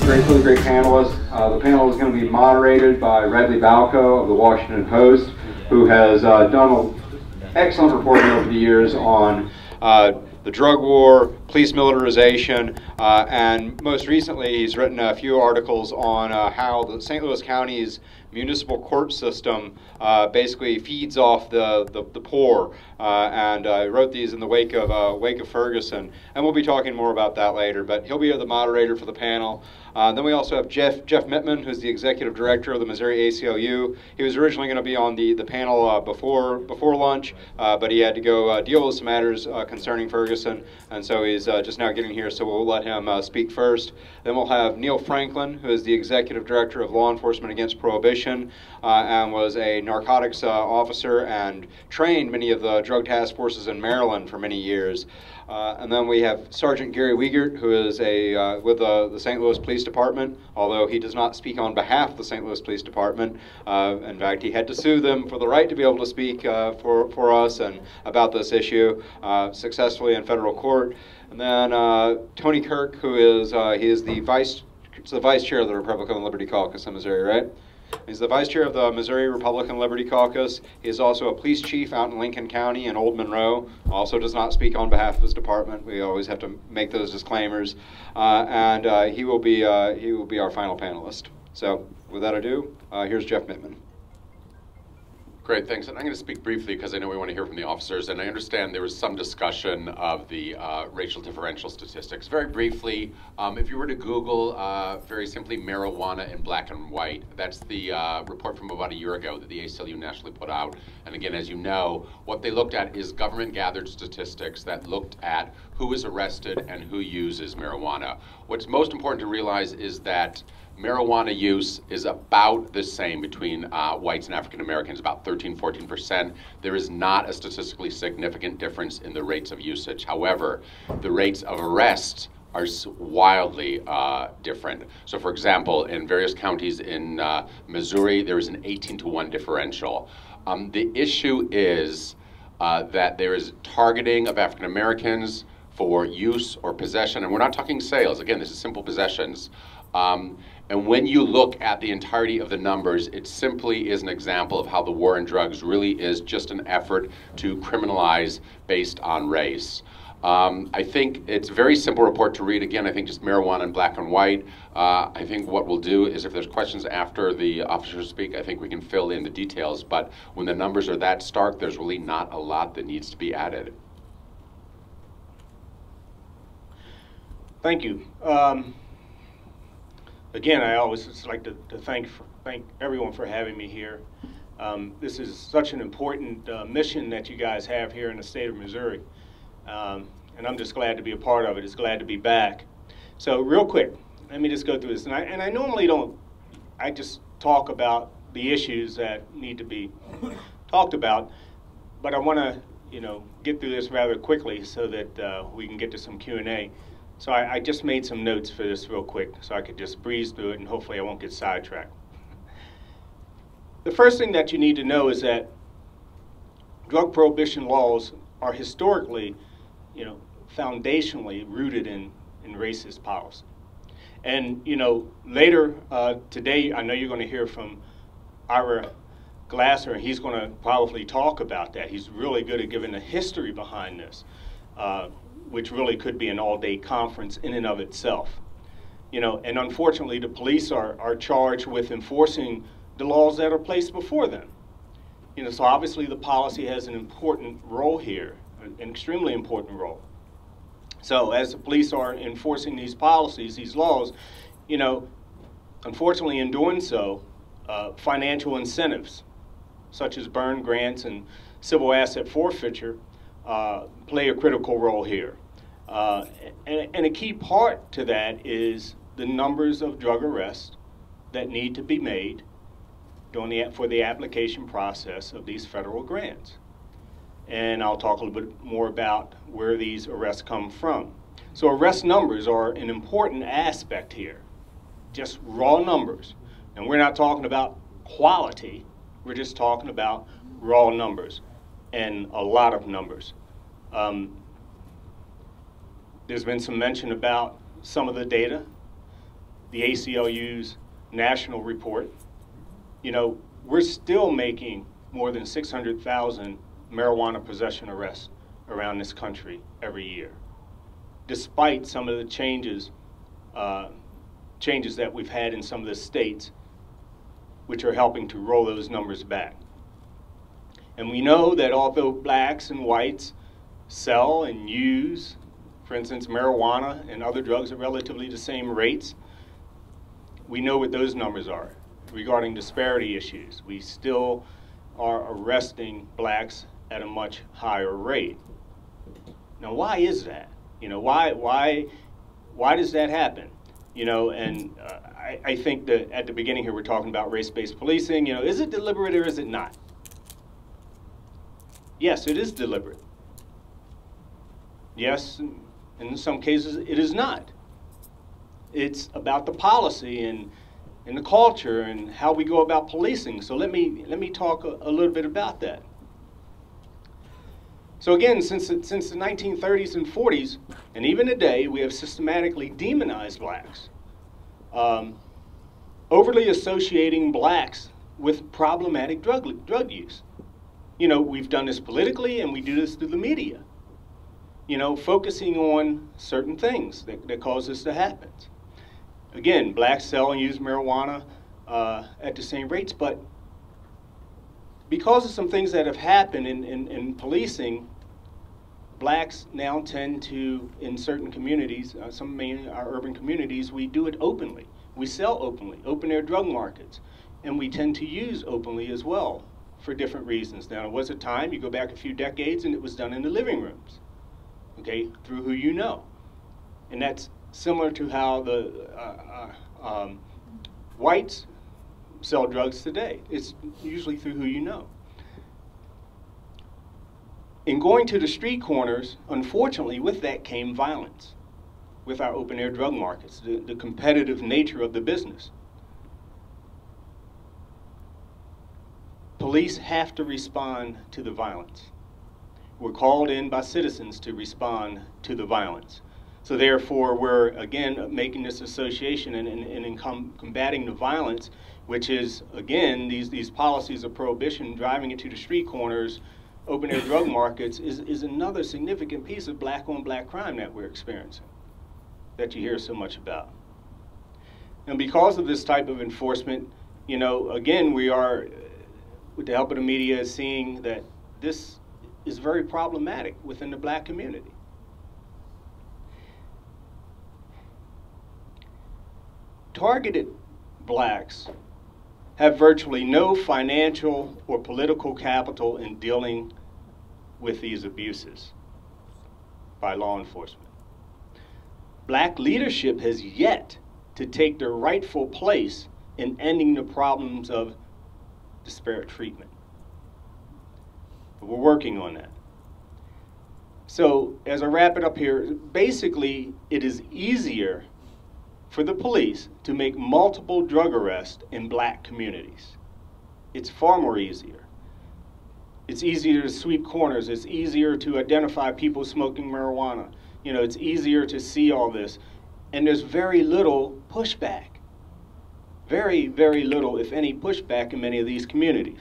gratefully great panelists. The panel is going to be moderated by Redley Balco of the Washington Post, who has done excellent reporting over the years on the drug war, police militarization, and most recently he's written a few articles on how the St. Louis County's municipal court system basically feeds off the poor, and I wrote these in the wake of Ferguson, and we'll be talking more about that later, but he'll be the moderator for the panel. Then we also have Jeff Mittman, who's the executive director of the Missouri ACLU. He was originally going to be on the panel before lunch, but he had to go deal with some matters concerning Ferguson, and so he's just now getting here, so we'll let him speak first. Then we'll have Neill Franklin, who is the executive director of Law Enforcement Against Prohibition, and was a narcotics officer and trained many of the drug task forces in Maryland for many years. And then we have Sergeant Gary Wiegert, who is with the St. Louis Police Department, although he does not speak on behalf of the St. Louis Police Department. In fact, he had to sue them for the right to be able to speak for us and about this issue successfully in federal court. And then Tony Kirk, who is the vice chair of the Republican Liberty Caucus in Missouri, right? He's the vice chair of the Missouri Republican Liberty Caucus. He is also a police chief out in Lincoln County and Old Monroe. Also does not speak on behalf of his department. We always have to make those disclaimers. And he will be our final panelist. So without ado, here's Jeff Mittman. Great, thanks. And I'm going to speak briefly because I know we want to hear from the officers, and I understand there was some discussion of the racial differential statistics. Very briefly, if you were to Google very simply marijuana in black and white, that's the report from about a year ago that the ACLU nationally put out. And again, as you know, what they looked at is government-gathered statistics that looked at who is arrested and who uses marijuana. What's most important to realize is that marijuana use is about the same between whites and African Americans, about 13–14%. There is not a statistically significant difference in the rates of usage. However, the rates of arrest are wildly different. So for example, in various counties in Missouri, there is an 18-to-1 differential. The issue is that there is targeting of African Americans for use or possession, and we're not talking sales. Again, this is simple possessions. And when you look at the entirety of the numbers, it simply is an example of how the war on drugs really is just an effort to criminalize based on race. I think it's a very simple report to read. Again, I think just marijuana in black and white. I think what we'll do is if there's questions after the officers speak, I think we can fill in the details. But when the numbers are that stark, there's really not a lot that needs to be added. Thank you. Again, I always just like to thank everyone for having me here. This is such an important mission that you guys have here in the state of Missouri. And I'm just glad to be a part of it. It's glad to be back. So real quick, let me just go through this. And I normally don't, I just talk about the issues that need to be talked about, but I want to, get through this rather quickly so that we can get to some Q&A. So I just made some notes for this real quick so I could just breeze through it and hopefully I won't get sidetracked. The first thing that you need to know is that drug prohibition laws are historically, foundationally rooted in racist policy. And, later today, I know you're going to hear from Ira Glasser, and he's going to probably talk about that. He's really good at giving the history behind this. Which really could be an all-day conference in and of itself. And unfortunately, the police are charged with enforcing the laws that are placed before them. So obviously the policy has an important role here, an extremely important role. So as the police are enforcing these policies, these laws, unfortunately in doing so, financial incentives, such as burn grants and civil asset forfeiture, play a critical role here. And a key part to that is the numbers of drug arrests that need to be made for the application process of these federal grants. And I'll talk a little bit more about where these arrests come from. So arrest numbers are an important aspect here, just raw numbers. And we're not talking about quality, we're just talking about raw numbers and a lot of numbers. There's been some mention about some of the data. the ACLU's national report, you know, we're still making more than 600,000 marijuana possession arrests around this country every year, despite some of the changes that we've had in some of the states, which are helping to roll those numbers back. And we know that although blacks and whites sell and use, for instance, marijuana and other drugs at relatively the same rates, we know what those numbers are regarding disparity issues. We still are arresting blacks at a much higher rate. Now, why is that? You know, why does that happen? You know, and I think that at the beginning here we're talking about race-based policing. You know, is it deliberate or is it not? Yes, it is deliberate. Yes, in some cases it is not. It's about the policy and the culture and how we go about policing. So let me talk a little bit about that. So again, since the 1930s and 40s, and even today, we have systematically demonized blacks, overly associating blacks with problematic drug use. You know, we've done this politically, and we do this through the media. You know, focusing on certain things that cause this to happen. Again, blacks sell and use marijuana at the same rates, but because of some things that have happened in policing, blacks now tend to, in certain communities, some mainly our urban communities, we do it openly. We sell openly, open air drug markets, and we tend to use openly as well for different reasons. Now, there was a time, you go back a few decades, and it was done in the living rooms, okay, through who you know. And that's similar to how the whites sell drugs today. It's usually through who you know. In going to the street corners, unfortunately, with that came violence, with our open-air drug markets, the competitive nature of the business. Police have to respond to the violence. We're called in by citizens to respond to the violence. So therefore, we're, again, making this association and in combating the violence, which is, again, these policies of prohibition, driving it to the street corners, open-air drug markets, is another significant piece of black-on-black crime that we're experiencing, that you hear so much about. And because of this type of enforcement, you know, again, we are, with the help of the media, seeing that this is very problematic within the black community. Targeted blacks have virtually no financial or political capital in dealing with these abuses by law enforcement. Black leadership has yet to take their rightful place in ending the problems of disparate treatment. But we're working on that. So as I wrap it up here, basically it is easier for the police to make multiple drug arrests in black communities. It's far more easier. It's easier to sweep corners. It's easier to identify people smoking marijuana. You know, it's easier to see all this. And there's very little pushback. Very, very little, if any, pushback in many of these communities.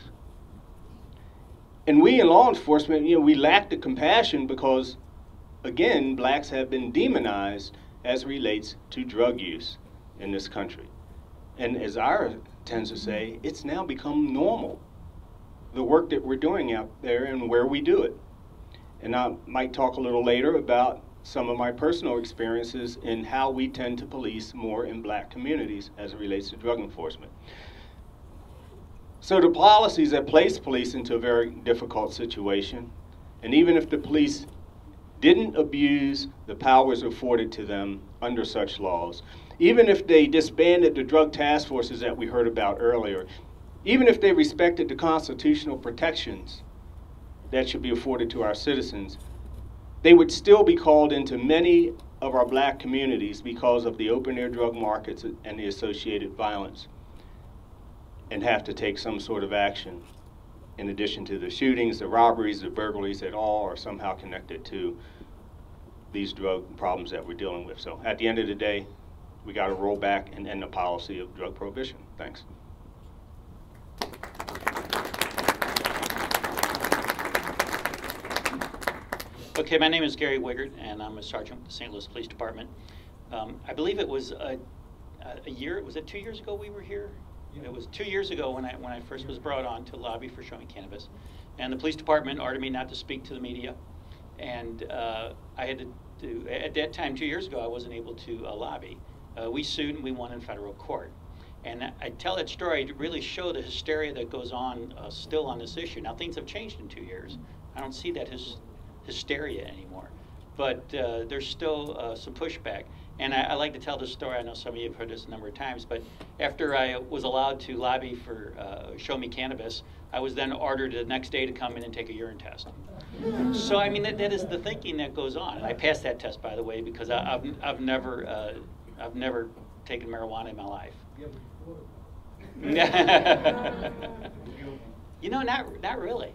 And we in law enforcement, you know, we lack the compassion because, again, blacks have been demonized as relates to drug use in this country. And as Ira tends to say, it's now become normal, the work that we're doing out there and where we do it. And I might talk a little later about some of my personal experiences in how we tend to police more in black communities as it relates to drug enforcement. So the policies that place police into a very difficult situation, and even if the police didn't abuse the powers afforded to them under such laws, even if they disbanded the drug task forces that we heard about earlier, even if they respected the constitutional protections that should be afforded to our citizens, they would still be called into many of our black communities because of the open-air drug markets and the associated violence, and have to take some sort of action in addition to the shootings, the robberies, the burglaries that all are somehow connected to these drug problems that we're dealing with. So at the end of the day, we got to roll back and end the policy of drug prohibition. Thanks. Okay, my name is Gary Wiegert, and I'm a sergeant with the St. Louis Police Department. I believe it was a year, was it 2 years ago we were here? It was 2 years ago when I first was brought on to lobby for Show Me Cannabis. And the police department ordered me not to speak to the media. And I had to, at that time, 2 years ago, I wasn't able to lobby. We sued and we won in federal court. And I tell that story to really show the hysteria that goes on still on this issue. Now, things have changed in 2 years. I don't see that hysteria anymore. But there's still some pushback. And I like to tell this story. I know some of you have heard this a number of times, but after I was allowed to lobby for Show Me Cannabis, I was then ordered the next day to come in and take a urine test. So I mean, that is the thinking that goes on. And I passed that test, by the way, because I've never taken marijuana in my life. You know, not really.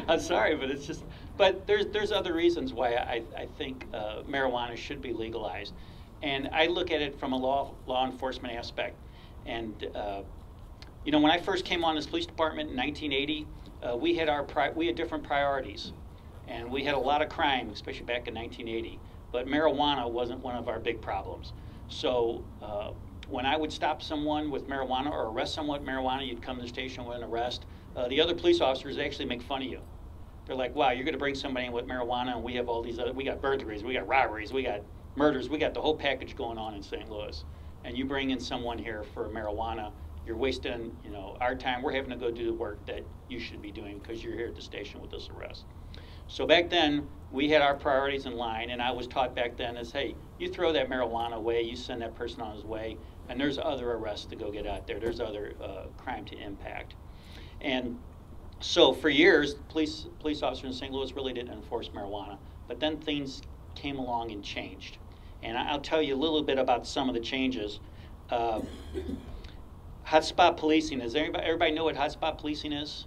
I'm sorry, but it's just. But there's other reasons why I think marijuana should be legalized, and I look at it from a law enforcement aspect. And you know, when I first came on this police department in 1980, we had different priorities, and we had a lot of crime, especially back in 1980. But marijuana wasn't one of our big problems. So when I would stop someone with marijuana or arrest someone with marijuana, you'd come to the station with an arrest. The other police officers actually make fun of you. They're like, wow, you're going to bring somebody in with marijuana, and we have all these other, we got burglaries, we got robberies, we got murders, we got the whole package going on in St. Louis. And you bring in someone here for marijuana, you're wasting, you know, our time. We're having to go do the work that you should be doing because you're here at the station with this arrest. So back then, we had our priorities in line, and I was taught back then is, hey, you throw that marijuana away, you send that person on his way, and there's other arrests to go get out there. There's other crime to impact. And so for years, police officers in St. Louis really didn't enforce marijuana, but then things came along and changed. And I'll tell you a little bit about some of the changes. Hotspot policing, does everybody know what hotspot policing is?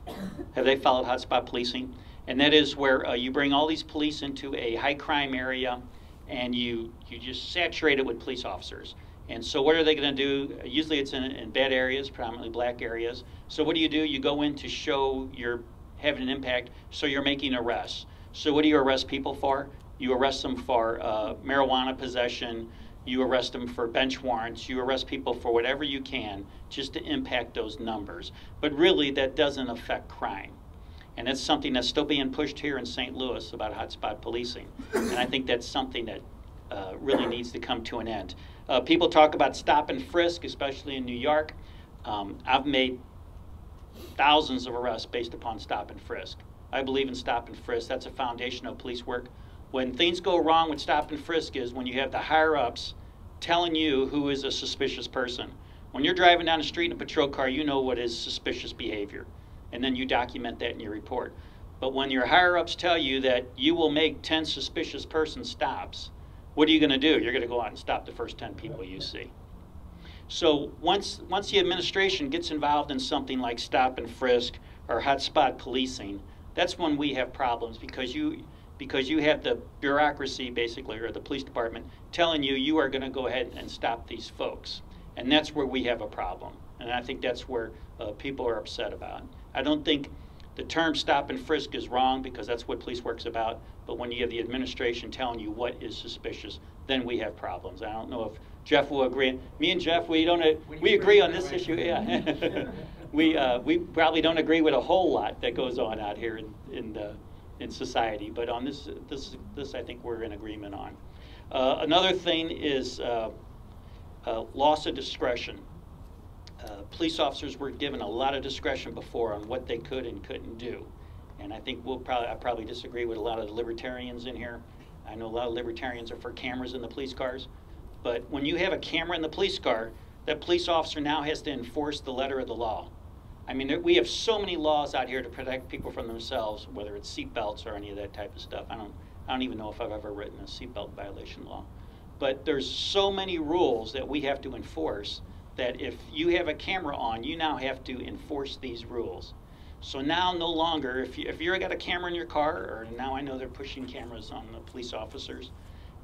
Have they followed hotspot policing? And that is where you bring all these police into a high crime area and you just saturate it with police officers. And so what are they going to do? Usually it's in bad areas, predominantly black areas. So what do? You go in to show you're having an impact, so you're making arrests. So what do you arrest people for? You arrest them for marijuana possession. You arrest them for bench warrants. You arrest people for whatever you can just to impact those numbers. But really, that doesn't affect crime. And that's something that's still being pushed here in St. Louis about hotspot policing. And I think that's something that really needs to come to an end. People talk about stop and frisk, especially in New York. I've made thousands of arrests based upon stop and frisk. I believe in stop and frisk. That's a foundation of police work. When things go wrong with stop and frisk is when you have the higher-ups telling you who is a suspicious person. When you're driving down the street in a patrol car, you know what is suspicious behavior, and then you document that in your report. But when your higher-ups tell you that you will make 10 suspicious person stops, what are you going to do? You're going to go out and stop the first 10 people you see. So once the administration gets involved in something like stop and frisk or hotspot policing, that's when we have problems because you have the bureaucracy, basically, or the police department, telling you are going to go ahead and stop these folks. And that's where we have a problem. And I think that's where people are upset about. I don't think the term stop and frisk is wrong because that's what police work's about. But when you have the administration telling you what is suspicious, then we have problems. I don't know if Jeff will agree. Me and Jeff, we agree on this issue. Yeah, we probably don't agree with a whole lot that goes on out here in society. But on this I think we're in agreement on. Another thing is loss of discretion. Police officers were given a lot of discretion before on what they could and couldn't do. And I think I probably disagree with a lot of the libertarians in here. I know a lot of libertarians are for cameras in the police cars. But when you have a camera in the police car, that police officer now has to enforce the letter of the law. I mean, we have so many laws out here to protect people from themselves, whether it's seat belts or any of that type of stuff. I don't even know if I've ever written a seatbelt violation law. But there's so many rules that we have to enforce that if you have a camera on, you now have to enforce these rules. So now no longer, if you've got a camera in your car, or now I know they're pushing cameras on the police officers,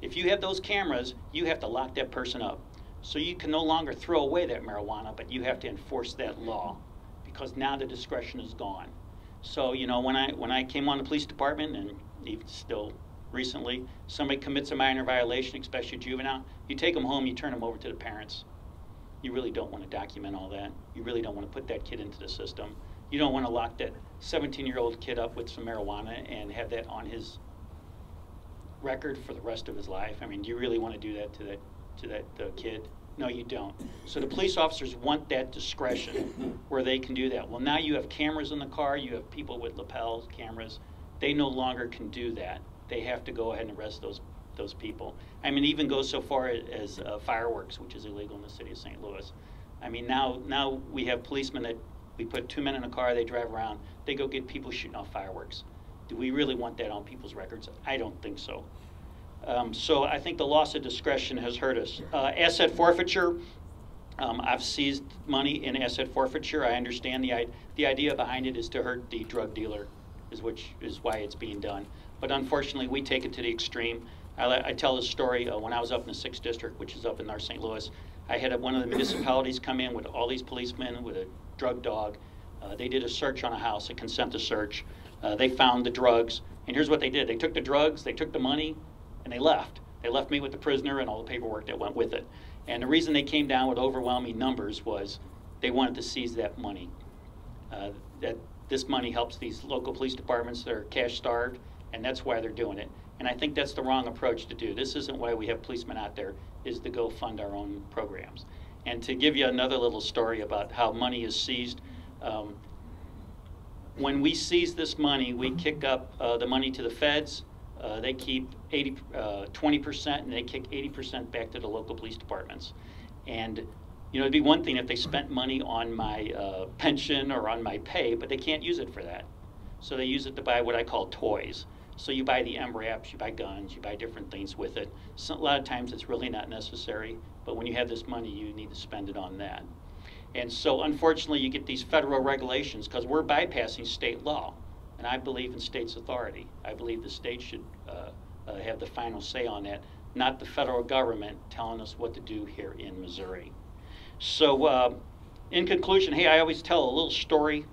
If you have those cameras, you have to lock that person up. So you can no longer throw away that marijuana, but you have to enforce that law because now the discretion is gone. So, you know, when I came on the police department, and even still recently, somebody commits a minor violation, especially a juvenile, you take them home, you turn them over to the parents. You really don't want to document all that. You really don't want to put that kid into the system. You don't want to lock that 17-year-old kid up with some marijuana and have that on his record for the rest of his life. I mean, do you really want to do that to that kid? No, you don't. So the police officers want that discretion where they can do that. Well, now you have cameras in the car. You have people with lapels, cameras. They no longer can do that. They have to go ahead and arrest those people. I mean, even goes so far as fireworks, which is illegal in the city of St. Louis. I mean, now we have policemen that we put 2 men in a car, they drive around, they go get people shooting off fireworks. Do we really want that on people's records? I don't think so. So I think the loss of discretion has hurt us. Asset forfeiture, I've seized money in asset forfeiture. I understand the idea behind it is to hurt the drug dealer, which is why it's being done. But unfortunately, we take it to the extreme. I tell this story when I was up in the 6th District, which is up in North St. Louis. I had one of the municipalities come in with all these policemen with a drug dog. They did a search on a house, a consent to search. They found the drugs, and here's what they did. They took the drugs, they took the money, and they left. They left me with the prisoner and all the paperwork that went with it. And the reason they came down with overwhelming numbers was they wanted to seize that money. That this money helps these local police departments that are cash starved, and that's why they're doing it. And I think that's the wrong approach to do. This isn't why we have policemen out there, is to go fund our own programs. And to give you another little story about how money is seized, when we seize this money, we kick up the money to the feds. They keep 20%, and they kick 80% back to the local police departments. And you know, it'd be one thing if they spent money on my pension or on my pay, but they can't use it for that. So they use it to buy what I call toys. So you buy the MRAPs, you buy guns, you buy different things with it. So a lot of times it's really not necessary, but when you have this money, you need to spend it on that. And so unfortunately, you get these federal regulations because we're bypassing state law. And I believe in states' authority. I believe the state should have the final say on that, not the federal government telling us what to do here in Missouri. So in conclusion, hey, I always tell a little story.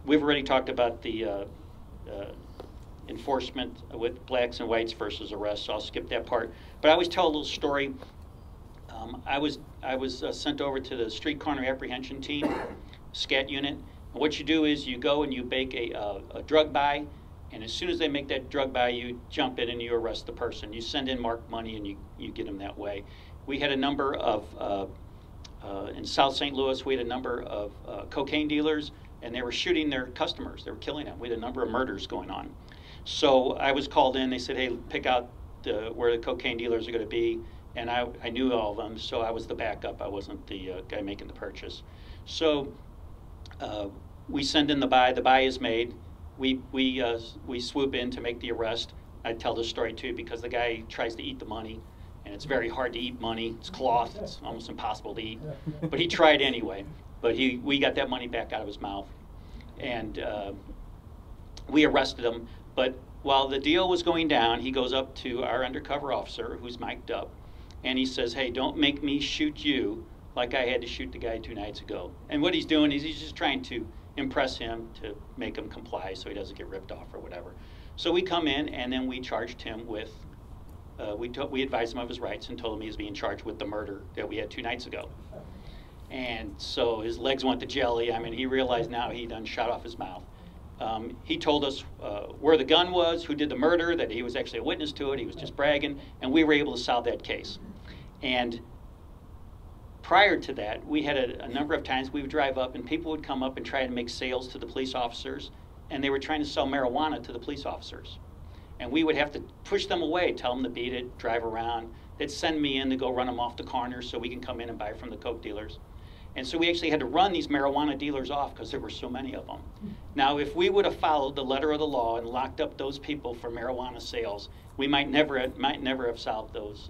We've already talked about the enforcement with blacks and whites versus arrests, so I'll skip that part. But I always tell a little story. I was sent over to the street corner apprehension team, SCAT unit. And what you do is you go and you make a drug buy, and as soon as they make that drug buy, you jump in and you arrest the person. You send in marked money and you get them that way. We had a number of, in South St. Louis, we had a number of cocaine dealers, and they were shooting their customers. They were killing them. We had a number of murders going on. So I was called in. They said, hey, pick out where the cocaine dealers are going to be. And I knew all of them, so I was the backup. I wasn't the guy making the purchase. So we send in the buy. The buy is made. We swoop in to make the arrest. I tell this story too because the guy tries to eat the money, and it's very hard to eat money. It's cloth. It's almost impossible to eat. But he tried anyway. But we got that money back out of his mouth, and we arrested him. But while the deal was going down, he goes up to our undercover officer, who's mic'd up, and he says, hey, don't make me shoot you like I had to shoot the guy 2 nights ago. And what he's doing is he's just trying to impress him to make him comply so he doesn't get ripped off or whatever. So we come in, and then we charged him with, we advised him of his rights and told him he was being charged with the murder that we had 2 nights ago. And so his legs went to jelly. I mean, he realized now he done shot off his mouth. He told us where the gun was, who did the murder, that he was actually a witness to it, he was just bragging, and we were able to solve that case. And prior to that, we had a number of times we would drive up and people would come up and try to make sales to the police officers, and they were trying to sell marijuana to the police officers. And we would have to push them away, tell them to beat it, drive around. They'd send me in to go run them off the corner so we can come in and buy from the coke dealers. And so we actually had to run these marijuana dealers off because there were so many of them. Now, if we would have followed the letter of the law and locked up those people for marijuana sales, we might never have solved those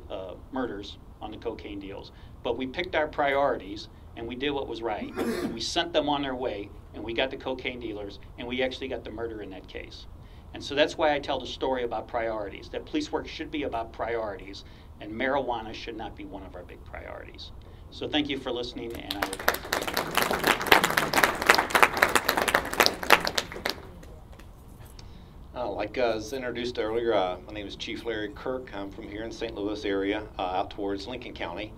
murders on the cocaine deals. But we picked our priorities, and we did what was right. And we sent them on their way, and we got the cocaine dealers, and we actually got the murder in that case. And so that's why I tell the story about priorities, that police work should be about priorities, and marijuana should not be one of our big priorities. So thank you for listening, and I would like like I was introduced earlier, my name is Chief Larry Kirk. I'm from here in St. Louis area, out towards Lincoln County.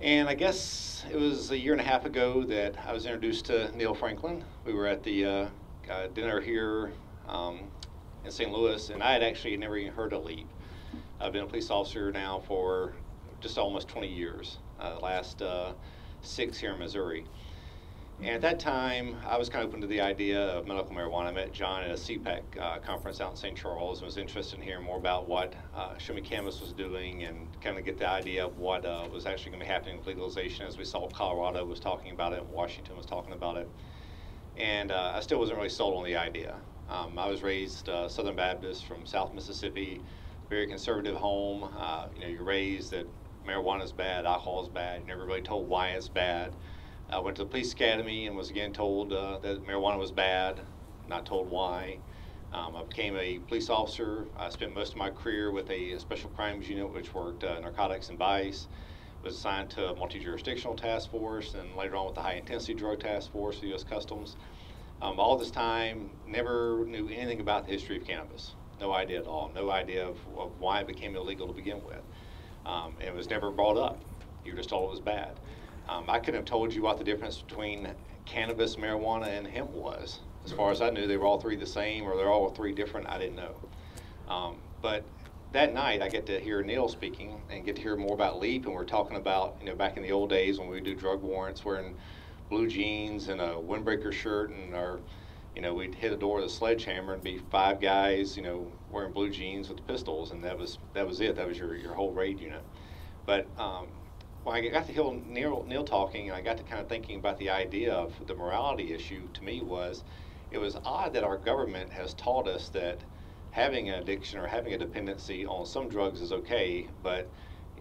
And I guess it was a year and a half ago that I was introduced to Neill Franklin. We were at the dinner here in St. Louis, and I had actually never even heard of LEAP. I've been a police officer now for just almost 20 years, last 6 here in Missouri. And at that time, I was kind of open to the idea of medical marijuana. I met John at a CPAC conference out in St. Charles and was interested in hearing more about what Show Me Cannabis was doing and kind of get the idea of what was actually going to be happening with legalization, as we saw Colorado was talking about it and Washington was talking about it. And I still wasn't really sold on the idea. I was raised Southern Baptist from South Mississippi, very conservative home. You know, you're raised that marijuana is bad, alcohol is bad. You're never really told why it's bad. I went to the police academy and was again told that marijuana was bad, not told why. I became a police officer. I spent most of my career with a special crimes unit which worked narcotics and vice. Was assigned to a multi-jurisdictional task force and later on with the high intensity drug task force, the U.S. Customs. All this time, never knew anything about the history of cannabis. No idea at all. No idea of why it became illegal to begin with. And it was never brought up. You were just told it was bad. I couldn't have told you what the difference between cannabis, marijuana, and hemp was. As far as I knew, they were all three the same, or they're all three different. I didn't know. But that night, I get to hear Neill speaking and get to hear more about LEAP. And we're talking about, you know, back in the old days when we would do drug warrants, wearing blue jeans and a windbreaker shirt, and our, you know, we'd hit a door with a sledgehammer and be 5 guys, you know, wearing blue jeans with pistols, and that was it. That was your whole raid unit. But when I got to hear Neill talking, and I got to kind of thinking about the idea of the morality issue, to me it was odd that our government has taught us that having an addiction or having a dependency on some drugs is okay, but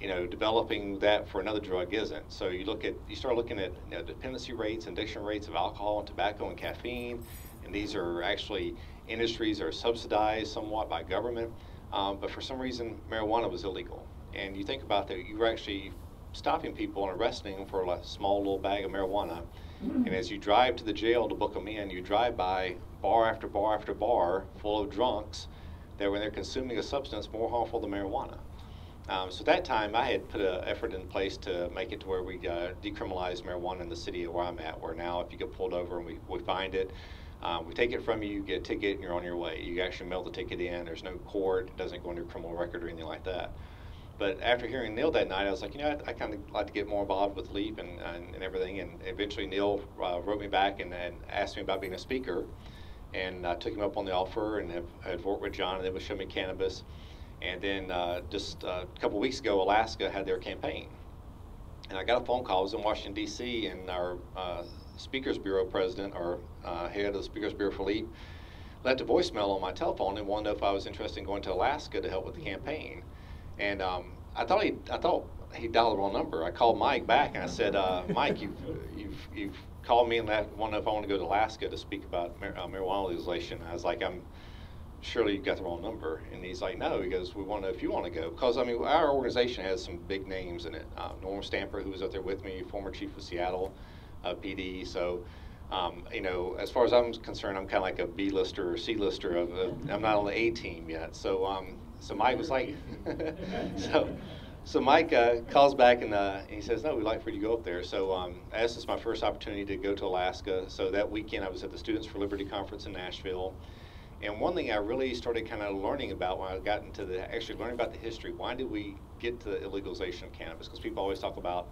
you know, developing that for another drug isn't. So you start looking at, you know, dependency rates and addiction rates of alcohol and tobacco and caffeine, and these are actually industries that are subsidized somewhat by government, but for some reason marijuana was illegal. And you think about that, you were actually stopping people and arresting them for a small little bag of marijuana. And as you drive to the jail to book them in, you drive by bar after bar after bar full of drunks that when they're consuming a substance more harmful than marijuana. So at that time, I had put an effort in place to make it to where we decriminalize marijuana in the city where I'm at, where now if you get pulled over and we find it, we take it from you, you get a ticket, and you're on your way. You actually mail the ticket in. There's no court. It doesn't go into a criminal record or anything like that. But after hearing Neill that night, I was like, you know, I kind of like to get more involved with LEAP and everything. And eventually Neill wrote me back and asked me about being a speaker. And I took him up on the offer and have worked with John and then with Show Me Cannabis. And then just a couple weeks ago, Alaska had their campaign. And I got a phone call. I was in Washington, D.C., and our Speakers Bureau president, or head of the Speakers Bureau for LEAP, left a voicemail on my telephone and wanted to know if I was interested in going to Alaska to help with the campaign. And I thought he dialed the wrong number. I called Mike back and I said, Mike, you've called me and wanted to know if I want to go to Alaska to speak about marijuana legalization. I was like, surely you got the wrong number. And he's like, no. He goes, we want to know if you want to go, because I mean our organization has some big names in it. Norm Stamper, who was up there with me, former chief of Seattle PD. So you know, as far as I'm concerned, I'm kind of like a B-lister or C-lister. I'm not on the A team yet. So so Mike was like, so Mike calls back and he says, no, we'd like for you to go up there. So this is my first opportunity to go to Alaska. So that weekend I was at the Students for Liberty conference in Nashville. And one thing I really started kind of learning about when I got into actually learning about the history, why did we get to the illegalization of cannabis? Because people always talk about,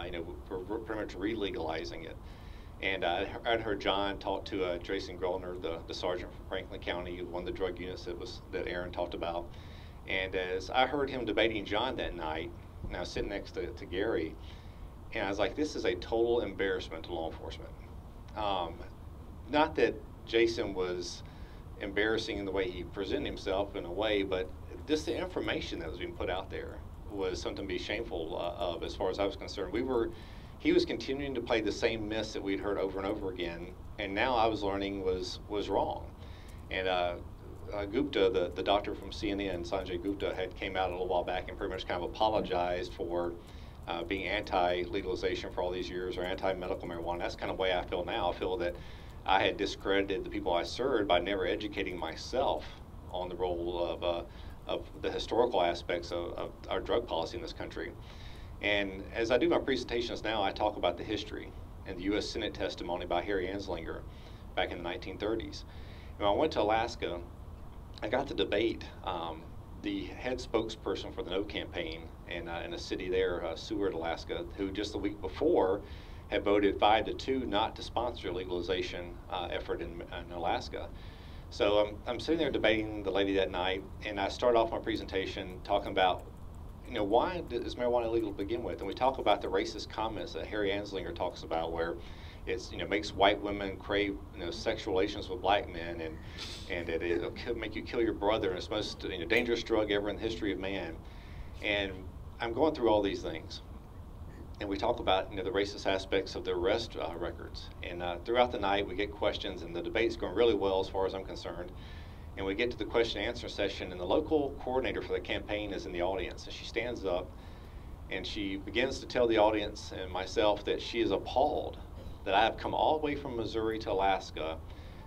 you know, we're pretty much re-legalizing it. And I'd heard John talk to Jason Grellner, the sergeant from Franklin County, one of the drug units that Aaron talked about. And as I heard him debating John that night, and I was sitting next to Gary, and I was like, this is a total embarrassment to law enforcement. Not that Jason was embarrassing in the way he presented himself in a way, but just the information that was being put out there was something to be shameful of as far as I was concerned. He was continuing to play the same myths that we'd heard over and over again, and now I was learning was wrong. And Gupta, the doctor from CNN, Sanjay Gupta, had came out a little while back and pretty much kind of apologized for being anti-legalization for all these years, or anti-medical marijuana. That's kind of the way I feel now. I feel that I had discredited the people I served by never educating myself on the role of the historical aspects of our drug policy in this country. And as I do my presentations now, I talk about the history and the U.S. Senate testimony by Harry Anslinger back in the 1930s. When I went to Alaska, I got to debate the head spokesperson for the No campaign in a city there, Seward, Alaska, who just the week before had voted 5-2 not to sponsor a legalization effort in Alaska. So I'm sitting there debating the lady that night, and I start off my presentation talking about, why is marijuana illegal to begin with? And we talk about the racist comments that Harry Anslinger talks about, where it's makes white women crave sexual relations with black men, and that it'll make you kill your brother, and it's the most dangerous drug ever in the history of man. And I'm going through all these things, and we talk about the racist aspects of the arrest records. And throughout the night, we get questions, and the debate's going really well as far as I'm concerned. And we get to the question and answer session, and the local coordinator for the campaign is in the audience, and she stands up and she begins to tell the audience and myself that she is appalled that I have come all the way from Missouri to Alaska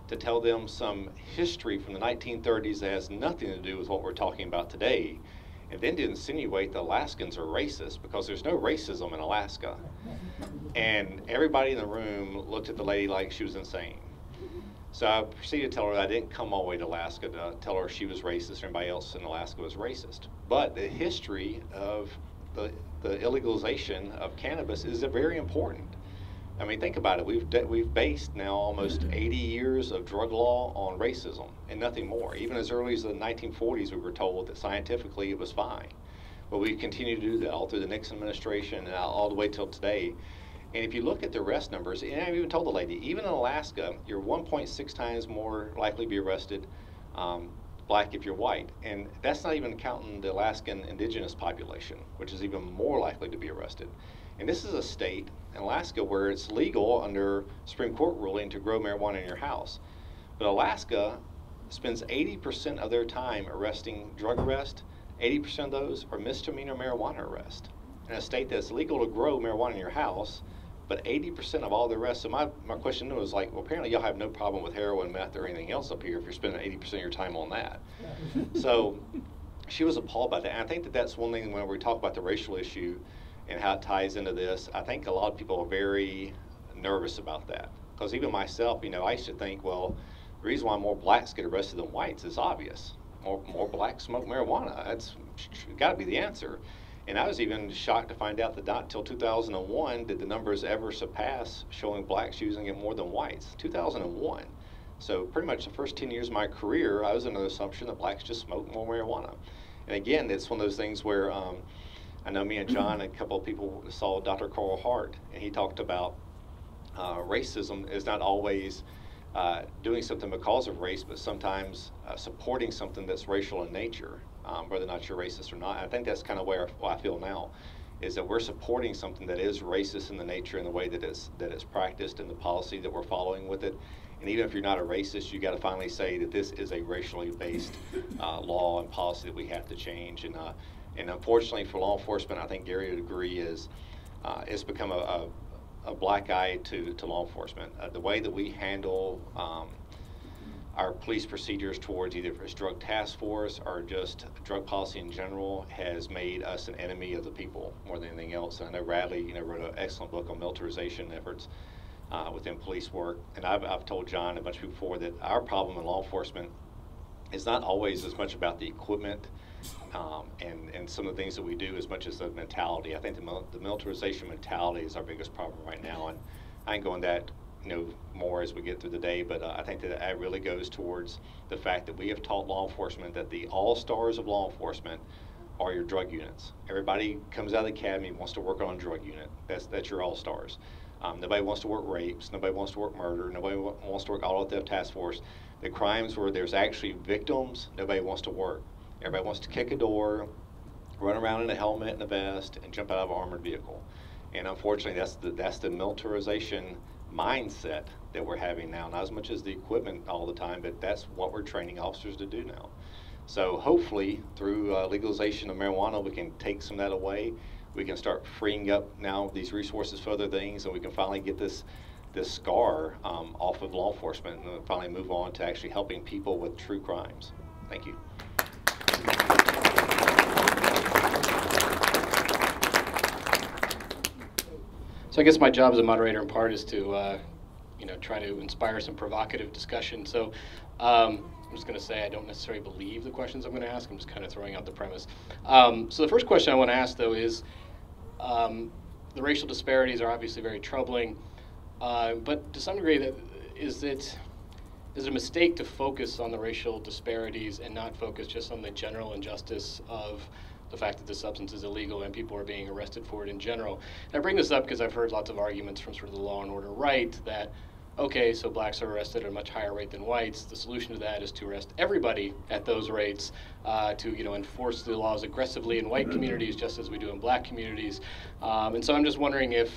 to tell them some history from the 1930s that has nothing to do with what we're talking about today, and then to insinuate that Alaskans are racist, because there's no racism in Alaska. And everybody in the room looked at the lady like she was insane. So I proceeded to tell her that I didn't come all the way to Alaska to tell her she was racist or anybody else in Alaska was racist. But the history of the illegalization of cannabis is very important. I mean, think about it. We've based now almost 80 years of drug law on racism and nothing more. Even as early as the 1940s, we were told that scientifically it was fine. But we continue to do that all through the Nixon administration and all the way till today. And if you look at the arrest numbers, and I even told the lady, even in Alaska, you're 1.6 times more likely to be arrested black if you're white. And that's not even counting the Alaskan indigenous population, which is even more likely to be arrested. And this is a state in Alaska where it's legal under Supreme Court ruling to grow marijuana in your house. But Alaska spends 80% of their time arresting drug arrest. 80% of those are misdemeanor marijuana arrest. In a state that's legal to grow marijuana in your house, but 80% of all the arrests. So my question was like, well, apparently y'all have no problem with heroin, meth, or anything else up here if you're spending 80% of your time on that. So she was appalled by that. And I think that that's one thing when we talk about the racial issue and how it ties into this. I think a lot of people are very nervous about that. Because even myself, I used to think, well, the reason why more blacks get arrested than whites is obvious. More blacks smoke marijuana. That's got to be the answer. And I was even shocked to find out that not until 2001 did the numbers ever surpass showing blacks using it more than whites. 2001. So pretty much the first 10 years of my career, I was under the assumption that blacks just smoke more marijuana. And again, it's one of those things where I know me and John and a couple of people saw Dr. Carl Hart, and he talked about racism is not always doing something because of race, but sometimes supporting something that's racial in nature. Whether or not you're racist or not. I think that's kind of where I feel now, is that we're supporting something that is racist in the nature and the way that it's practiced and the policy that we're following with it. And even if you're not a racist, you got to finally say that this is a racially based law and policy that we have to change. And unfortunately for law enforcement, I think Gary would agree, is it's become a black eye to law enforcement. The way that we handle our police procedures towards either its drug task force or just drug policy in general has made us an enemy of the people more than anything else. And I know Radley, wrote an excellent book on militarization efforts within police work. And I've told John a bunch of people before that our problem in law enforcement is not always as much about the equipment and some of the things that we do as much as the mentality. I think the militarization mentality is our biggest problem right now. And I ain't going that more as we get through the day, but I think that really goes towards the fact that we have taught law enforcement that the all-stars of law enforcement are your drug units. Everybody comes out of the academy and wants to work on a drug unit. That's your all-stars. Nobody wants to work rapes. Nobody wants to work murder. Nobody wants to work auto theft task force. The crimes where there's actually victims, nobody wants to work. Everybody wants to kick a door, run around in a helmet and a vest, and jump out of an armored vehicle. And unfortunately, that's the militarization mindset that we're having now, not as much as the equipment all the time, but that's what we're training officers to do now. So hopefully through legalization of marijuana, we can take some of that away. We can start freeing up now these resources for other things, and we can finally get this scar off of law enforcement and finally move on to actually helping people with true crimes. Thank you. So I guess my job as a moderator in part is to try to inspire some provocative discussion. So I'm just going to say I don't necessarily believe the questions I'm going to ask. I'm just kind of throwing out the premise. So the first question I want to ask, though, is the racial disparities are obviously very troubling, but to some degree, is it a mistake to focus on the racial disparities and not focus just on the general injustice of the fact that the substance is illegal and people are being arrested for it in general? And I bring this up because I've heard lots of arguments from sort of the law and order right that, okay, so blacks are arrested at a much higher rate than whites. The solution to that is to arrest everybody at those rates, to enforce the laws aggressively in white communities just as we do in black communities. And so I'm just wondering if,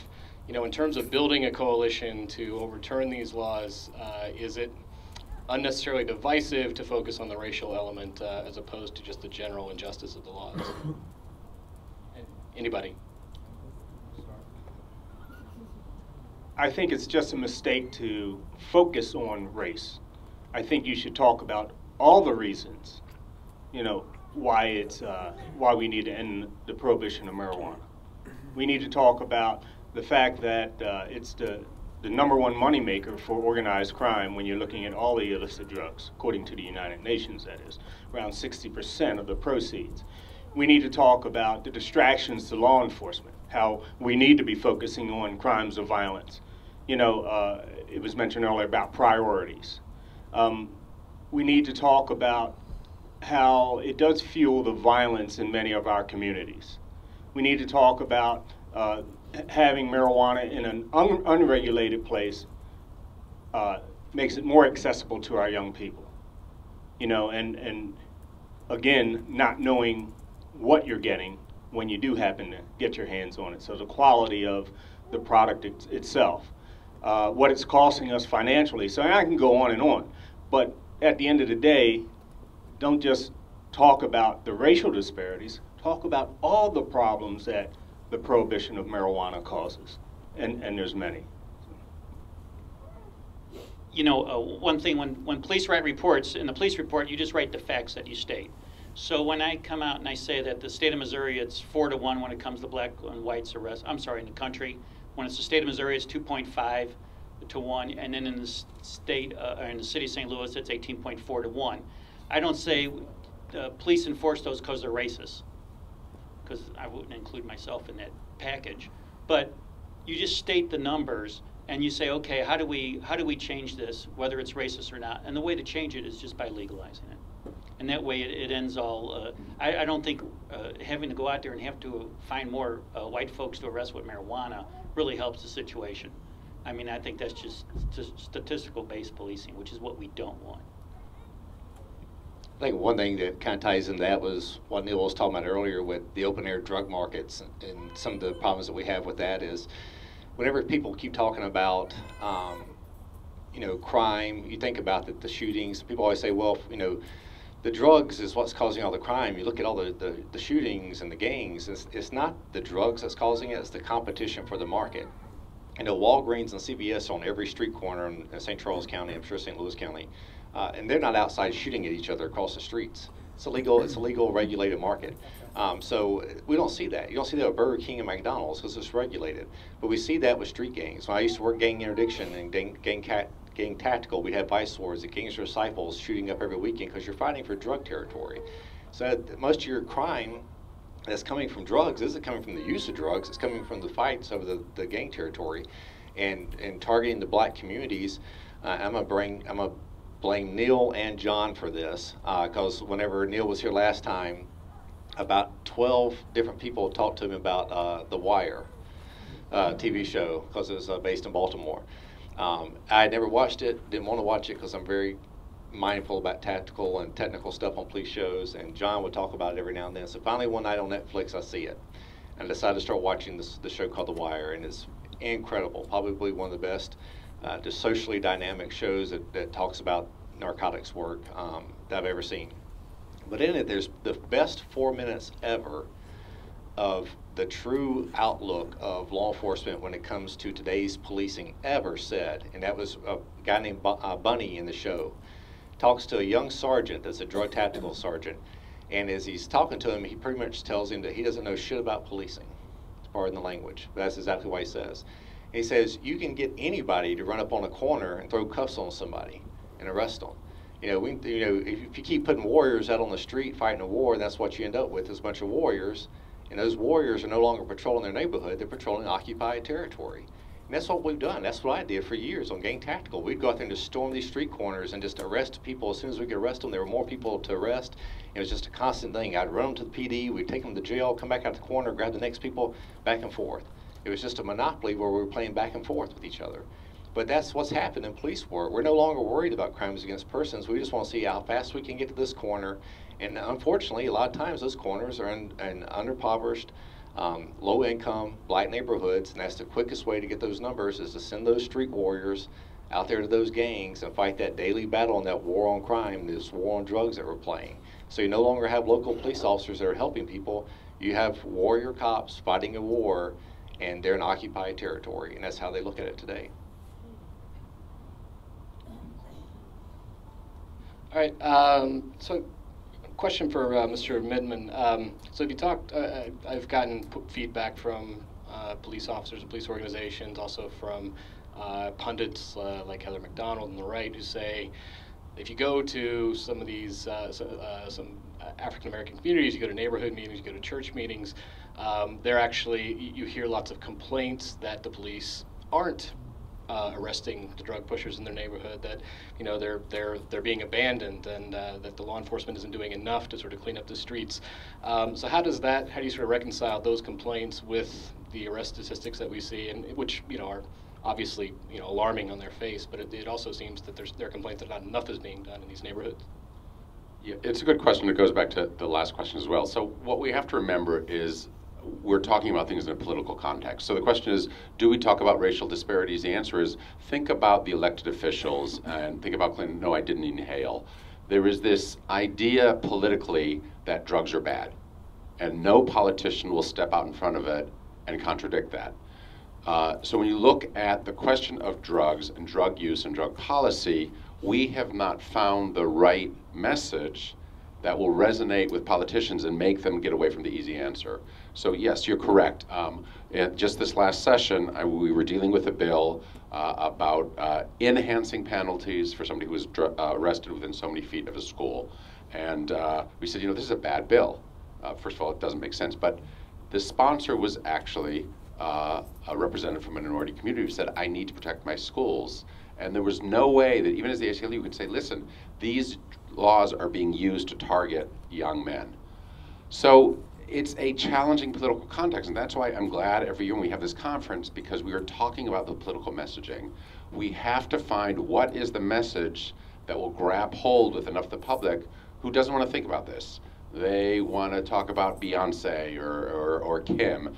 in terms of building a coalition to overturn these laws, is it unnecessarily divisive to focus on the racial element as opposed to just the general injustice of the laws? Anybody? I think it's just a mistake to focus on race. I think you should talk about all the reasons, why we need to end the prohibition of marijuana. We need to talk about the fact that it's the #1 moneymaker for organized crime when you're looking at all the illicit drugs, according to the United Nations, that is, around 60% of the proceeds. We need to talk about the distractions to law enforcement, how we need to be focusing on crimes of violence. It was mentioned earlier about priorities. We need to talk about how it does fuel the violence in many of our communities. We need to talk about having marijuana in an unregulated place makes it more accessible to our young people. And again, not knowing what you're getting when you do happen to get your hands on it. So the quality of the product itself, what it's costing us financially. So I can go on, but at the end of the day, don't just talk about the racial disparities, talk about all the problems that the prohibition of marijuana causes, and there's many. One thing, when police write reports, in the police report, you just write the facts that you state. So when I come out and I say that the state of Missouri, it's 4-1 when it comes to black and whites arrests, in the country. When it's the state of Missouri, it's 2.5 to 1, and then in the state, in the city of St. Louis, it's 18.4 to 1. I don't say police enforce those because they're racist, because I wouldn't include myself in that package. But you just state the numbers and you say, okay, how do we change this, whether it's racist or not? And the way to change it is just by legalizing it. And that way it ends all, I don't think having to go out there and have to find more white folks to arrest with marijuana really helps the situation. I think that's just statistical-based policing, which is what we don't want. I think one thing that kind of ties into that was what Neill was talking about earlier with the open-air drug markets, and some of the problems that we have with that is whenever people keep talking about crime, you think about the shootings. People always say, well, the drugs is what's causing all the crime. You look at all the shootings and the gangs. It's not the drugs that's causing it. It's the competition for the market. Walgreens and CVS on every street corner in St. Charles County, I'm sure St. Louis County, and they're not outside shooting at each other across the streets. It's a legal regulated market. So we don't see that. You don't see that with Burger King and McDonald's because it's regulated. But we see that with street gangs. When I used to work gang interdiction and gang tactical, we'd have vice lords and gangster disciples shooting up every weekend because you're fighting for drug territory. So most of your crime that's coming from drugs isn't coming from the use of drugs. It's coming from the fights over the gang territory and targeting the black communities. I'm gonna blame Neill and John for this because whenever Neill was here last time, about 12 different people talked to him about The Wire TV show because it was based in Baltimore. I had never watched it, didn't want to watch it because I'm very mindful about tactical and technical stuff on police shows, and John would talk about it every now and then. So finally one night on Netflix I see it and I decided to start watching the show called The Wire, and it's incredible, probably one of the best just socially dynamic shows that talks about narcotics work that I've ever seen. But in it, there's the best 4 minutes ever of the true outlook of law enforcement when it comes to today's policing ever said, and that was a guy named Bunny in the show. Talks to a young sergeant that's a drug tactical sergeant, and as he's talking to him, he pretty much tells him that he doesn't know shit about policing. Pardon the language, but that's exactly what he says. And he says, you can get anybody to run up on a corner and throw cuffs on somebody and arrest them. If you keep putting warriors out on the street fighting a war, that's what you end up with, is a bunch of warriors. And those warriors are no longer patrolling their neighborhood, they're patrolling occupied territory. And that's what we've done. That's what I did for years on Gang Tactical. We'd go out there and just storm these street corners and just arrest people. As soon as we could arrest them, there were more people to arrest. It was just a constant thing. I'd run them to the PD, we'd take them to jail, come back out the corner, grab the next people, back and forth. It was just a monopoly where we were playing back and forth with each other. But that's what's happened in police work. We're no longer worried about crimes against persons. We just want to see how fast we can get to this corner. And unfortunately, a lot of times those corners are in underpoverished, low-income, black neighborhoods, and that's the quickest way to get those numbers, is to send those street warriors out there to those gangs and fight that daily battle and that war on crime, this war on drugs that we're playing. So you no longer have local police officers that are helping people. You have warrior cops fighting a war, and they're in occupied territory, and that's how they look at it today. All right, so question for Mr. Midman. So if you talked, I've gotten feedback from police officers and police organizations, also from pundits like Heather McDonald on the right, who say if you go to some of these some African-American communities, you go to neighborhood meetings, you go to church meetings, they're actually, you hear lots of complaints that the police aren't arresting the drug pushers in their neighborhood, that they're being abandoned, and that the law enforcement isn't doing enough to sort of clean up the streets. So how do you sort of reconcile those complaints with the arrest statistics that we see, and which are obviously alarming on their face, but it also seems that there are complaints that not enough is being done in these neighborhoods? Yeah, it's a good question. It goes back to the last question as well. So what we have to remember is we're talking about things in a political context. So the question is, do we talk about racial disparities? The answer is, think about the elected officials and think about Clinton. No, I didn't inhale. There is this idea politically that drugs are bad, and no politician will step out in front of it and contradict that. So when you look at the question of drugs and drug use and drug policy, we have not found the right message that will resonate with politicians and make them get away from the easy answer. So yes, you're correct. Just this last session, we were dealing with a bill about enhancing penalties for somebody who was arrested within so many feet of a school. And we said, this is a bad bill. First of all, it doesn't make sense, but the sponsor was actually a representative from a minority community who said, I need to protect my schools. And there was no way that even as the ACLU could say, listen, these laws are being used to target young men. So it's a challenging political context, and that's why I'm glad every year when we have this conference, because we are talking about the political messaging. We have to find what is the message that will grab hold with enough of the public who doesn't want to think about this. They want to talk about Beyonce or Kim.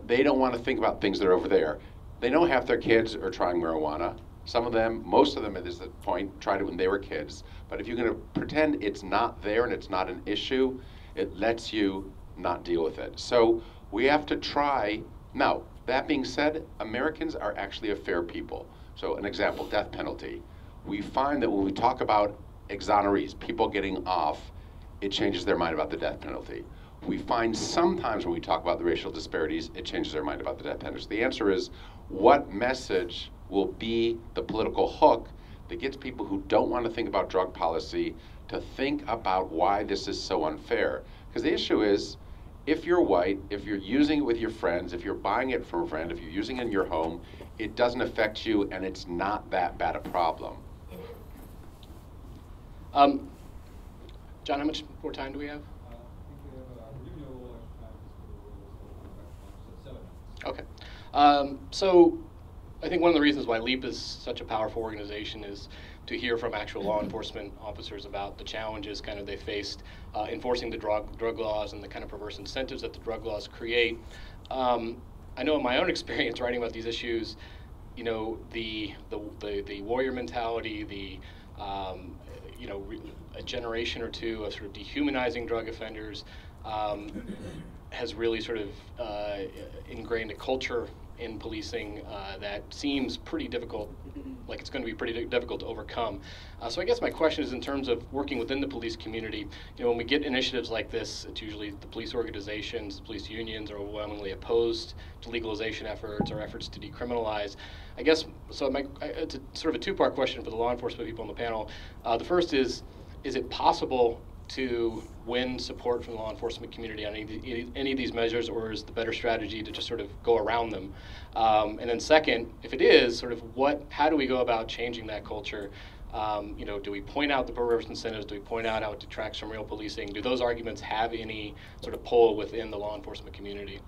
They don't want to think about things that are over there. They know half their kids are trying marijuana. Some of them, most of them at this point, tried it when they were kids. But if you're going to pretend it's not there and it's not an issue, it lets you not deal with it. So we have to try. Now, that being said, Americans are actually a fair people. So an example, death penalty. We find that when we talk about exonerees, people getting off, it changes their mind about the death penalty. We find sometimes when we talk about the racial disparities, it changes their mind about the death penalty. The answer is, what message will be the political hook that gets people who don't want to think about drug policy to think about why this is so unfair? Because the issue is, if you're white, if you're using it with your friends, if you're buying it from a friend, if you're using it in your home, it doesn't affect you and it's not that bad a problem. John, how much more time do we have? Okay. So I think one of the reasons why LEAP is such a powerful organization is to hear from actual law enforcement officers about the challenges kind of they faced enforcing the drug laws and the kind of perverse incentives that the drug laws create. I know in my own experience writing about these issues, you know, the warrior mentality, the you know, a generation or two of sort of dehumanizing drug offenders has really sort of ingrained a culture in policing that seems pretty difficult, like it's going to be pretty difficult to overcome. So I guess my question is, in terms of working within the police community, you know, when we get initiatives like this, it's usually the police organizations, the police unions are overwhelmingly opposed to legalization efforts or efforts to decriminalize. I guess, so it's a sort of a two-part question for the law enforcement people on the panel. The first is it possible to win support from the law enforcement community on any of these measures, or is the better strategy to just sort of go around them? And then second, if it is, sort of how do we go about changing that culture? You know, do we point out the pro-reverse incentives? Do we point out how it detracts from real policing? Do those arguments have any sort of pull within the law enforcement community?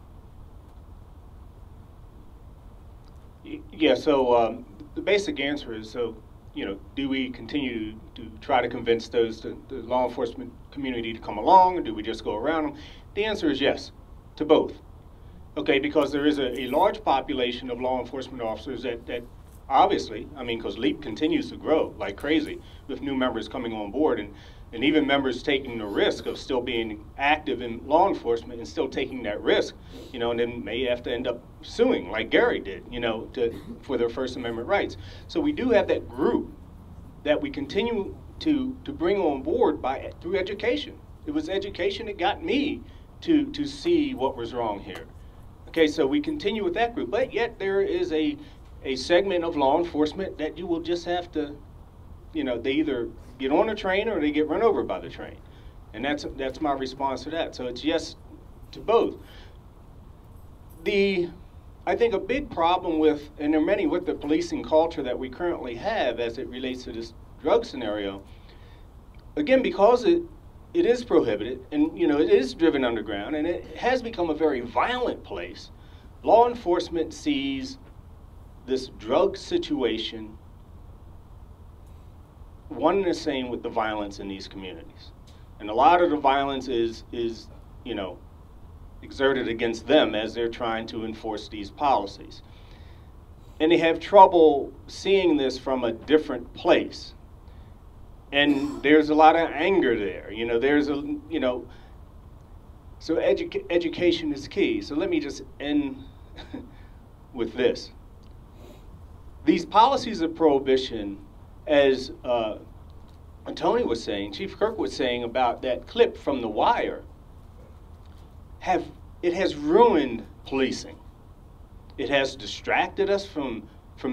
Yeah, so the basic answer is, you know, do we continue to try to convince the law enforcement community to come along, or do we just go around them? The answer is yes, to both. Okay, because there is a large population of law enforcement officers that obviously, I mean, because LEAP continues to grow like crazy with new members coming on board, and even members taking the risk of still being active in law enforcement and still taking that risk, you know, and then may have to end up suing like Gary did, you know, for their First Amendment rights. So we do have that group that we continue to bring on board through education. It was education that got me to see what was wrong here. Okay, so we continue with that group, but yet there is a segment of law enforcement that you will just have to, you know, they either get on a train or they get run over by the train. And that's my response to that. So it's yes to both. I think a big problem with, and there are many with the policing culture that we currently have as it relates to this drug scenario, again, because it is prohibited and, you know, it is driven underground and it has become a very violent place, law enforcement sees this drug situation one and the same with the violence in these communities. And a lot of the violence is you know, exerted against them as they're trying to enforce these policies. And they have trouble seeing this from a different place. And there's a lot of anger there. You know, there's a, you know, so education is key. So let me just end with this. These policies of prohibition, as Tony was saying, Chief Kirk was saying about that clip from The Wire, it has ruined policing. It has distracted us from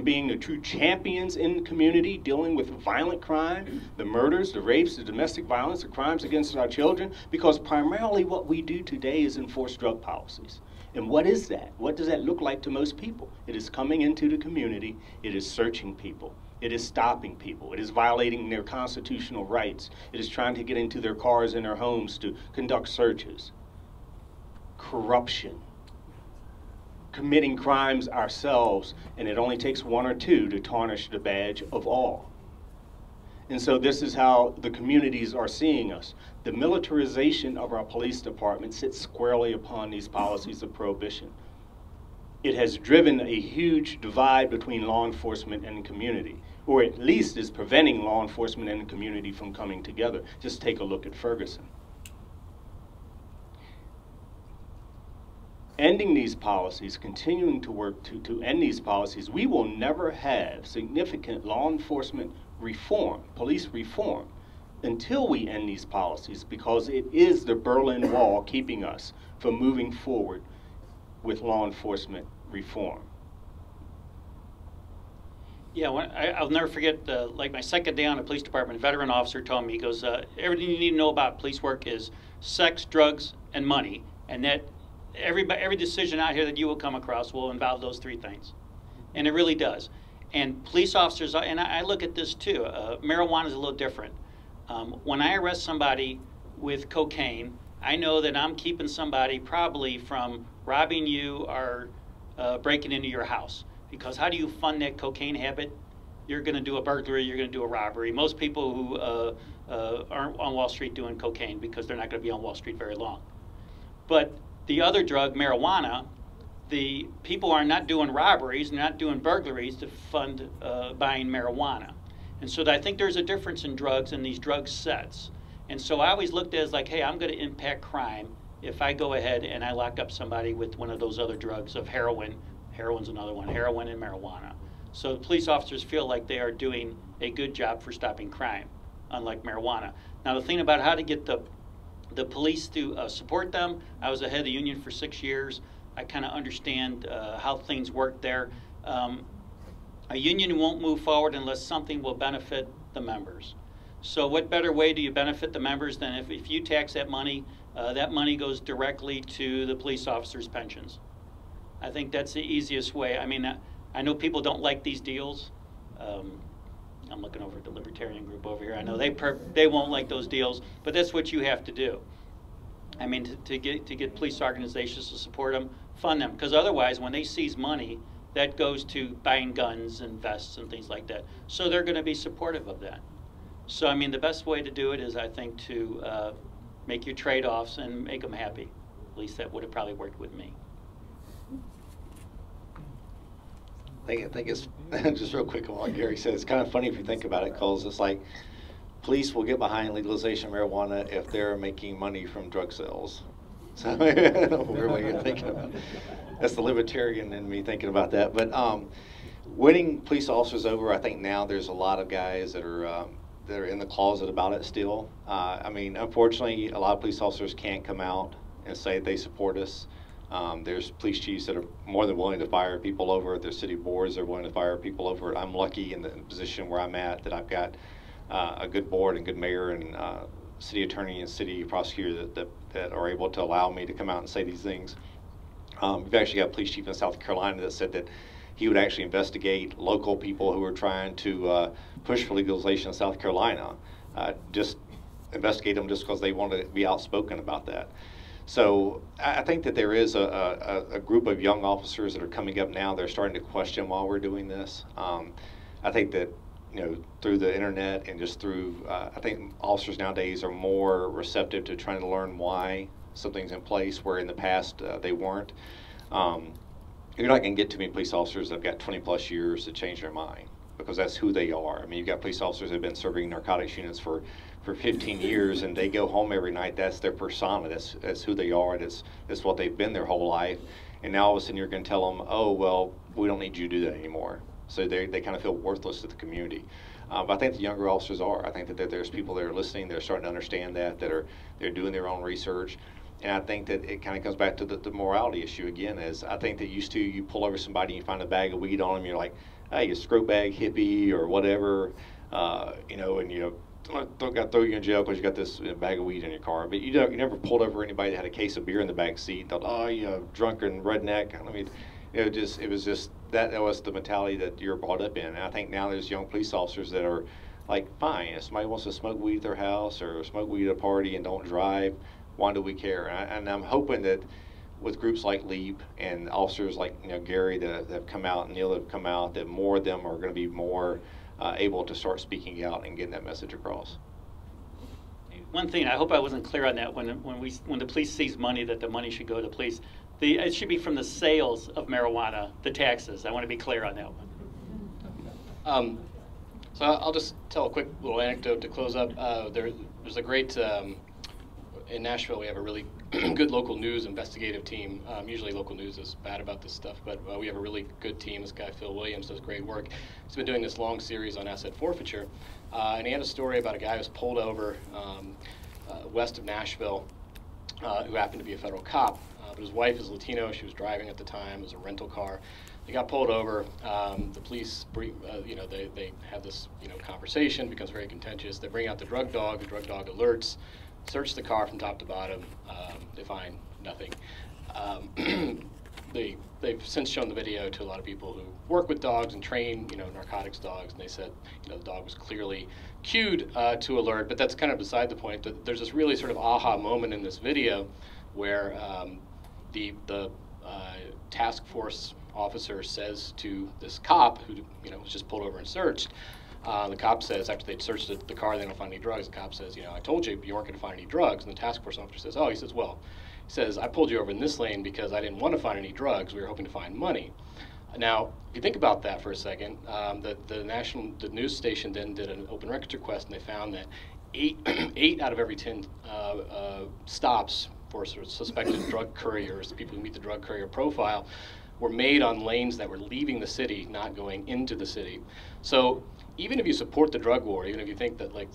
being the true champions in the community, dealing with violent crime, the murders, the rapes, the domestic violence, the crimes against our children, because primarily what we do today is enforce drug policies. And what is that? What does that look like to most people? It is coming into the community, it is searching people, it is stopping people, it is violating their constitutional rights, it is trying to get into their cars and their homes to conduct searches. Corruption. Committing crimes ourselves, and it only takes one or two to tarnish the badge of all. And so this is how the communities are seeing us. The militarization of our police department sits squarely upon these policies of prohibition. It has driven a huge divide between law enforcement and the community, or at least is preventing law enforcement and the community from coming together. Just take a look at Ferguson. Ending these policies, continuing to work to end these policies, we will never have significant law enforcement reform, police reform, until we end these policies, because it is the Berlin Wall keeping us from moving forward with law enforcement reform. Yeah, I'll never forget, like my second day on the police department, a veteran officer told me, he goes, everything you need to know about police work is sex, drugs, and money, and that every decision out here that you will come across will involve those three things. And it really does. And police officers, and I look at this too, marijuana is a little different. When I arrest somebody with cocaine, I know that I'm keeping somebody probably from robbing you or breaking into your house. Because how do you fund that cocaine habit? You're going to do a burglary, you're going to do a robbery. Most people who aren't on Wall Street doing cocaine because they're not going to be on Wall Street very long. But the other drug, marijuana, the people are not doing robberies, not doing burglaries to fund buying marijuana. And so I think there's a difference in drugs and these drug sets. And so I always looked at it as like, hey, I'm going to impact crime if I go ahead and I lock up somebody with one of those other drugs of heroin. Heroin's another one, heroin and marijuana. So police officers feel like they are doing a good job for stopping crime, unlike marijuana. Now the thing about how to get the police to support them, I was the head of the union for 6 years. I kind of understand how things work there. A union won't move forward unless something will benefit the members. So what better way do you benefit the members than if you tax that money goes directly to the police officers' pensions. I think that's the easiest way. I mean, I know people don't like these deals. I'm looking over at the Libertarian group over here. I know they won't like those deals, but that's what you have to do. I mean, to get police organizations to support them, fund them, because otherwise, when they seize money, that goes to buying guns and vests and things like that. So they're going to be supportive of that. So I mean, the best way to do it is, I think, to make your trade-offs and make them happy. At least that would have probably worked with me. I think it's just real quick on what Gary said. It's kind of funny if you think about it, because it's like police will get behind legalization of marijuana if they're making money from drug sales. So I don't know what you're thinking about. That's the libertarian in me thinking about that. But winning police officers over, I think now there's a lot of guys that are in the closet about it still. I mean, unfortunately, a lot of police officers can't come out and say they support us. There's police chiefs that are more than willing to fire people over it. There's city boards that are willing to fire people over it. I'm lucky in the position where I'm at that I've got a good board and good mayor and city attorney and city prosecutor that are able to allow me to come out and say these things. We've actually got a police chief in South Carolina that said that he would actually investigate local people who are trying to push for legalization in South Carolina. Just investigate them just because they want to be outspoken about that. So I think that there is a group of young officers that are coming up now. They're starting to question why we're doing this. I think that, you know, through the internet and just through, I think officers nowadays are more receptive to trying to learn why something's in place where in the past they weren't. You're not going to get too many police officers that have got 20 plus years to change their mind, because that's who they are. I mean, you've got police officers that have been serving narcotics units for 15 years, and they go home every night. That's their persona. That's who they are. That's what they've been their whole life. And now all of a sudden you're going to tell them, oh, well, we don't need you to do that anymore. So they kind of feel worthless to the community. But I think the younger officers are. I think that there's people that are listening. They're starting to understand that. They're doing their own research. And I think that it kind of comes back to the morality issue again. Is I think that used to you pull over somebody and you find a bag of weed on them, you're like, hey, you scrope bag hippie or whatever, you know, and you got to throw you in jail because you got this bag of weed in your car. But you never pulled over anybody that had a case of beer in the back seat. Thought, oh, you drunken redneck. I mean, it was just that was the mentality that you're brought up in. And I think now there's young police officers that are like, fine, if somebody wants to smoke weed at their house or smoke weed at a party and don't drive, why do we care? And I'm hoping that with groups like LEAP and officers like Gary that have come out and Neill that have come out, that more of them are going to be more able to start speaking out and getting that message across. One thing, I hope I wasn't clear on that, when the police seize money, that the money should go to police. It should be from the sales of marijuana, the taxes. I want to be clear on that one. So I'll just tell a quick little anecdote to close up. There's a great, in Nashville, we have a really good local news investigative team. Usually local news is bad about this stuff, but we have a really good team. This guy, Phil Williams, does great work. He's been doing this long series on asset forfeiture, and he had a story about a guy who was pulled over west of Nashville who happened to be a federal cop. But his wife is Latino. She was driving at the time. It was a rental car. They got pulled over. The police, they have this, conversation, becomes very contentious. They bring out the drug dog. The drug dog alerts, search the car from top to bottom. They find nothing. They've since shown the video to a lot of people who work with dogs and train, narcotics dogs, and they said, the dog was clearly cued to alert. But that's kind of beside the point. That there's this really sort of aha moment in this video where the task force officer says to this cop who was just pulled over and searched, The cop says, after they'd searched the car, they don't find any drugs. The cop says, you know, I told you you weren't going to find any drugs. And the task force officer says, oh, he says, well, he says, I pulled you over in this lane because I didn't want to find any drugs. We were hoping to find money. Now, if you think about that for a second, the news station then did an open records request, and they found that eight out of every 10 stops for sort of suspected drug couriers, the people who meet the drug courier profile, were made on lanes that were leaving the city, not going into the city. So even if you support the drug war, even if you think that like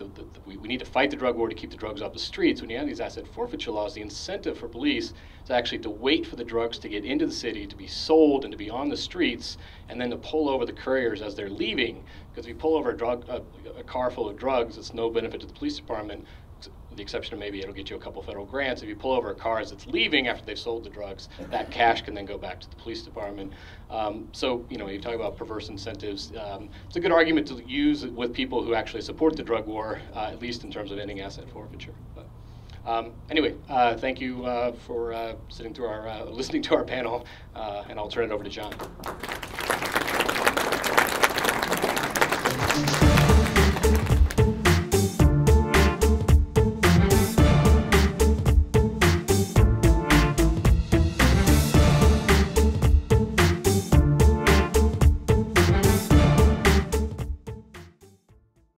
we need to fight the drug war to keep the drugs off the streets, when you have these asset forfeiture laws, the incentive for police is actually to wait for the drugs to get into the city, to be sold and to be on the streets, and then to pull over the couriers as they're leaving. Because if you pull over a car full of drugs, it's no benefit to the police department, with the exception of maybe it'll get you a couple federal grants. If you pull over a car as it's leaving after they've sold the drugs, that cash can then go back to the police department. So, you know, when you talk about perverse incentives, it's a good argument to use with people who actually support the drug war, at least in terms of ending asset forfeiture. But, anyway, thank you for listening to our panel, and I'll turn it over to John.